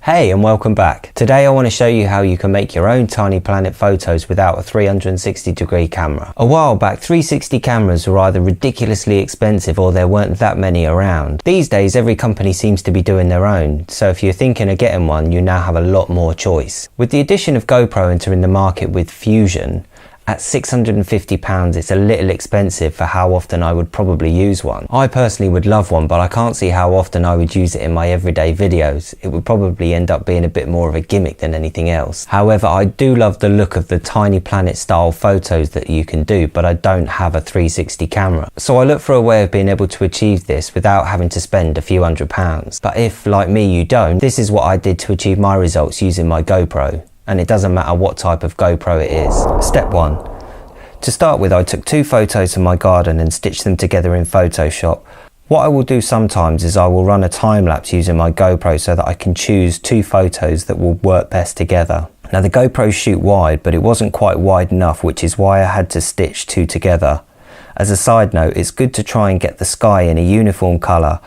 Hey and welcome back. Today I want to show you how you can make your own tiny planet photos without a 360-degree camera. A while back, 360 cameras were either ridiculously expensive or there weren't that many around. These days every company seems to be doing their own, so if you're thinking of getting one, you now have a lot more choice. With the addition of GoPro entering the market with Fusion, at £650 it's a little expensive for how often I would probably use one. I personally would love one, but I can't see how often I would use it in my everyday videos. It would probably end up being a bit more of a gimmick than anything else. However, I do love the look of the tiny planet style photos that you can do, but I don't have a 360 camera. So I look for a way of being able to achieve this without having to spend a few £100s. But if, like me, you don't, this is what I did to achieve my results using my GoPro. And it doesn't matter what type of GoPro it is. Step 1. To start with, I took 2 photos of my garden and stitched them together in Photoshop. What I will do sometimes is I will run a time lapse using my GoPro so that I can choose 2 photos that will work best together. Now the GoPros shoot wide, but it wasn't quite wide enough, which is why I had to stitch 2 together. As a side note, it's good to try and get the sky in a uniform colour.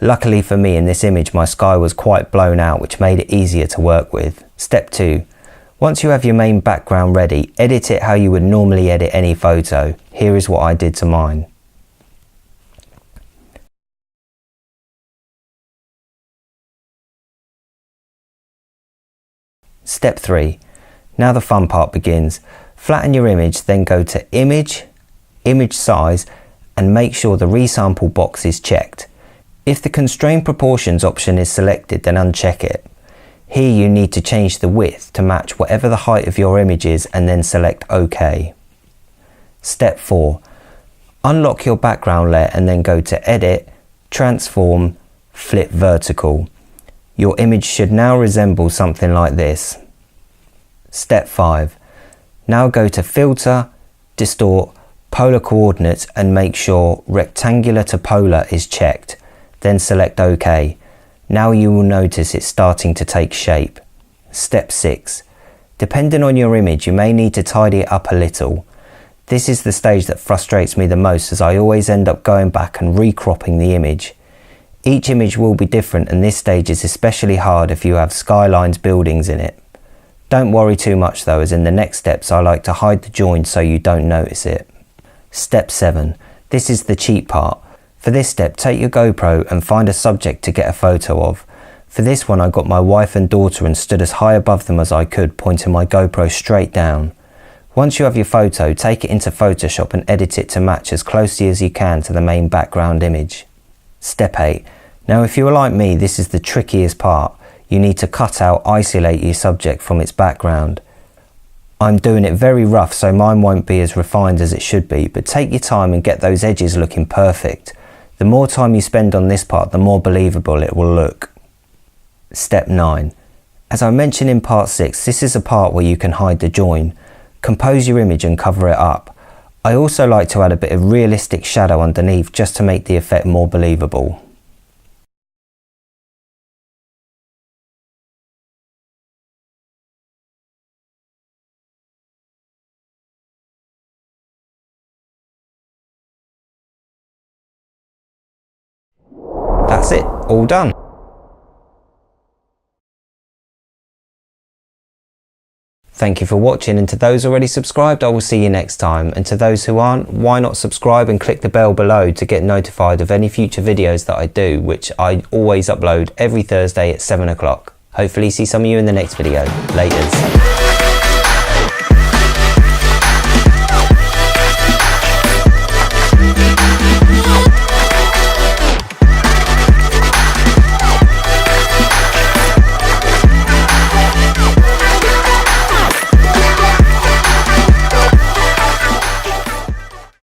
Luckily for me, in this image my sky was quite blown out, which made it easier to work with. Step 2. Once you have your main background ready, edit it how you would normally edit any photo. Here is what I did to mine. Step 3. Now the fun part begins. Flatten your image, then go to Image, Image Size, and make sure the resample box is checked. If the Constrain Proportions option is selected, then uncheck it. Here you need to change the width to match whatever the height of your image is and then select OK. Step 4. Unlock your background layer and then go to Edit, Transform, Flip Vertical. Your image should now resemble something like this. Step 5. Now go to Filter, Distort, Polar Coordinates and make sure Rectangular to Polar is checked. Then select OK. Now you will notice it's starting to take shape. Step 6. Depending on your image, you may need to tidy it up a little. This is the stage that frustrates me the most, as I always end up going back and recropping the image. Each image will be different, and this stage is especially hard if you have skylines, buildings in it. Don't worry too much though, as in the next steps I like to hide the join so you don't notice it. Step 7. This is the cheat part. For this step, take your GoPro and find a subject to get a photo of. For this one I got my wife and daughter and stood as high above them as I could, pointing my GoPro straight down. Once you have your photo, take it into Photoshop and edit it to match as closely as you can to the main background image. Step 8. Now if you are like me, this is the trickiest part. You need to cut out, isolate your subject from its background. I'm doing it very rough so mine won't be as refined as it should be, but take your time and get those edges looking perfect. The more time you spend on this part, the more believable it will look. Step 9. As I mentioned in part 6, this is a part where you can hide the join. Compose your image and cover it up. I also like to add a bit of realistic shadow underneath just to make the effect more believable. That's it, all done. Thank you for watching, and to those already subscribed, I will see you next time. And to those who aren't, why not subscribe and click the bell below to get notified of any future videos that I do, which I always upload every Thursday at 7 o'clock. Hopefully see some of you in the next video. Laters.